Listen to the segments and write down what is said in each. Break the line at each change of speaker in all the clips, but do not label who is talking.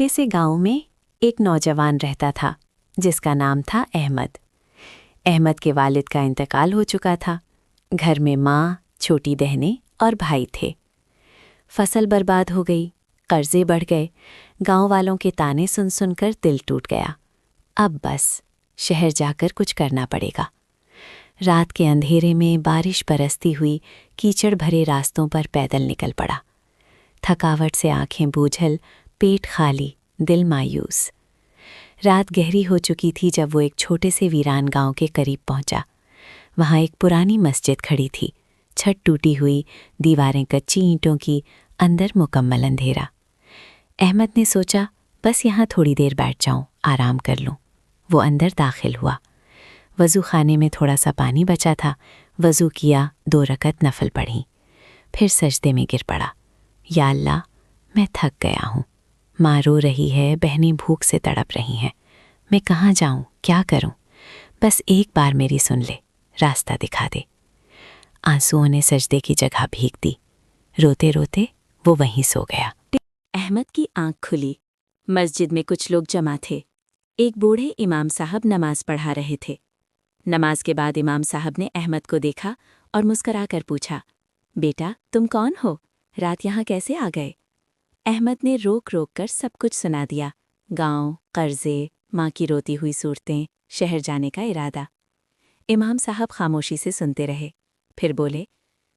छोटे से गांव में एक नौजवान रहता था जिसका नाम था अहमद। अहमद के वालिद का इंतकाल हो चुका था। घर में माँ, छोटी बहनें और भाई थे। फसल बर्बाद हो गई, कर्जे बढ़ गए। गांव वालों के ताने सुन सुनकर दिल टूट गया। अब बस शहर जाकर कुछ करना पड़ेगा। रात के अंधेरे में बारिश बरसती हुई कीचड़ भरे रास्तों पर पैदल निकल पड़ा। थकावट से आंखें बूझल, पेट खाली, दिल मायूस। रात गहरी हो चुकी थी जब वो एक छोटे से वीरान गांव के करीब पहुंचा। वहां एक पुरानी मस्जिद खड़ी थी, छत टूटी हुई, दीवारें कच्ची ईंटों की, अंदर मुकम्मल अंधेरा। अहमद ने सोचा, बस यहाँ थोड़ी देर बैठ जाऊं, आराम कर लूं। वो अंदर दाखिल हुआ। वज़ू खाने में थोड़ा सा पानी बचा था। वज़ू किया, 2 रकत नफल पढ़ी, फिर सजदे में गिर पड़ा। या अल्लाह, मैं थक गया हूँ। माँ रो रही है, बहनें भूख से तड़प रही हैं। मैं कहाँ जाऊँ, क्या करूँ? बस एक बार मेरी सुन ले, रास्ता दिखा दे। आंसुओं ने सजदे की जगह भीग दी। रोते रोते वो वहीं सो गया।
अहमद की आंख खुली। मस्जिद में कुछ लोग जमा थे। एक बूढ़े इमाम साहब नमाज पढ़ा रहे थे। नमाज के बाद इमाम साहब ने अहमद को देखा और मुस्कराकर पूछा, बेटा, तुम कौन हो? रात यहाँ कैसे आ गए? अहमद ने रोक रोक कर सब कुछ सुना दिया। गांव, कर्जे, माँ की रोती हुई सूरतें, शहर जाने का इरादा। इमाम साहब खामोशी से सुनते रहे, फिर बोले,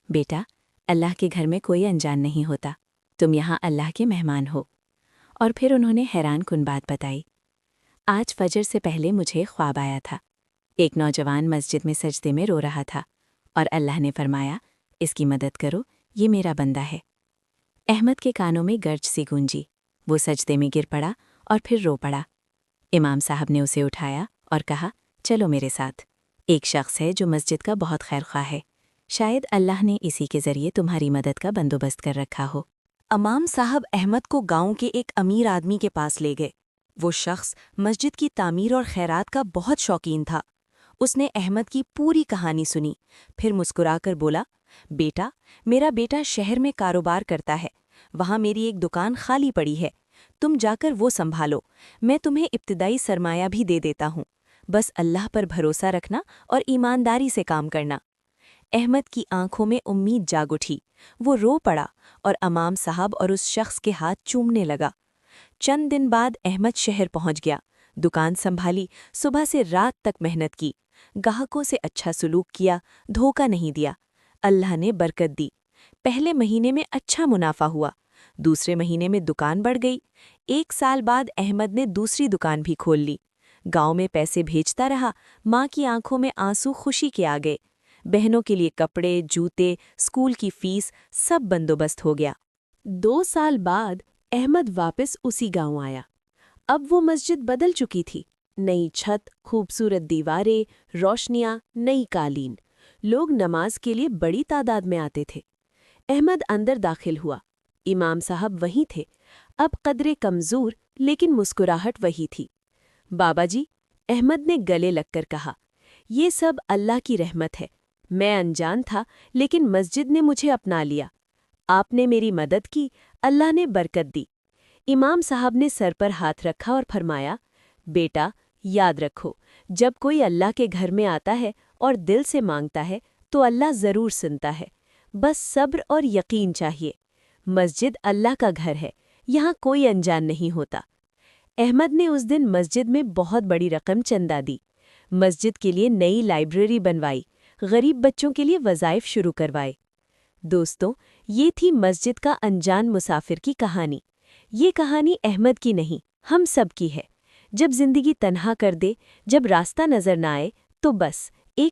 बेटा, अल्लाह के घर में कोई अनजान नहीं होता। तुम यहाँ अल्लाह के मेहमान हो। और फिर उन्होंने हैरान कुन बात बताई। आज फजर से पहले मुझे ख्वाब आया था। एक नौजवान मस्जिद में सजदे में रो रहा था और अल्लाह ने फरमाया, इसकी मदद करो, ये मेरा बंदा है। अहमद के कानों में गर्ज सी गूंजी। वो सजदे में गिर पड़ा और फिर रो पड़ा। इमाम साहब ने उसे उठाया और कहा, चलो मेरे साथ। एक शख्स है जो मस्जिद का बहुत खैरख्वाह है। शायद अल्लाह ने इसी के ज़रिए तुम्हारी मदद का बंदोबस्त कर रखा हो।
इमाम साहब अहमद को गांव के एक अमीर आदमी के पास ले गए। वो शख्स मस्जिद की तामीर और खैरात का बहुत शौकीन था। उसने अहमद की पूरी कहानी सुनी, फिर मुस्कुराकर बोला, बेटा, मेरा बेटा शहर में कारोबार करता है। वहाँ मेरी एक दुकान खाली पड़ी है। तुम जाकर वो संभालो। मैं तुम्हें इब्तिदाई सरमाया भी दे देता हूँ। बस अल्लाह पर भरोसा रखना और ईमानदारी से काम करना। अहमद की आंखों में उम्मीद जाग उठी। वो रो पड़ा और इमाम साहब और उस शख्स के हाथ चूमने लगा। चंद दिन बाद अहमद शहर पहुंच गया। दुकान संभाली, सुबह से रात तक मेहनत की, ग्राहकों से अच्छा सुलूक किया, धोखा नहीं दिया। अल्लाह ने बरकत दी। पहले महीने में अच्छा मुनाफा हुआ, दूसरे महीने में दुकान बढ़ गई। 1 साल बाद अहमद ने दूसरी दुकान भी खोल ली। गांव में पैसे भेजता रहा। माँ की आंखों में आंसू खुशी के आ गए। बहनों के लिए कपड़े, जूते, स्कूल की फीस, सब बंदोबस्त हो गया। 2 साल बाद अहमद वापस उसी गांव आया। अब वो मस्जिद बदल चुकी थी। नई छत, खूबसूरत दीवारें, रोशनियां, नई कालीन। लोग नमाज के लिए बड़ी तादाद में आते थे। अहमद अंदर दाखिल हुआ। इमाम साहब वहीं थे, अब कदरे कमजोर, लेकिन मुस्कुराहट वही थी। बाबा जी, अहमद ने गले लगकर कहा, ये सब अल्लाह की रहमत है। मैं अनजान था, लेकिन मस्जिद ने मुझे अपना लिया। आपने मेरी मदद की, अल्लाह ने बरकत दी। इमाम साहब ने सर पर हाथ रखा और फरमाया, बेटा, याद रखो, जब कोई अल्लाह के घर में आता है और दिल से मांगता है तो अल्लाह ज़रूर सुनता है। बस सब्र और यकीन चाहिए। मस्जिद अल्लाह का घर है, यहाँ कोई अनजान नहीं होता। अहमद ने उस दिन मस्जिद में बहुत बड़ी रकम चंदा दी। मस्जिद के लिए नई लाइब्रेरी बनवाई, गरीब बच्चों के लिए वज़ाइफ शुरू करवाए। दोस्तों, ये थी मस्जिद का अनजान मुसाफिर की कहानी। ये कहानी अहमद की नहीं, हम सब की है। जब जिंदगी तन्हा कर दे, जब रास्ता नजर न आए, तो बस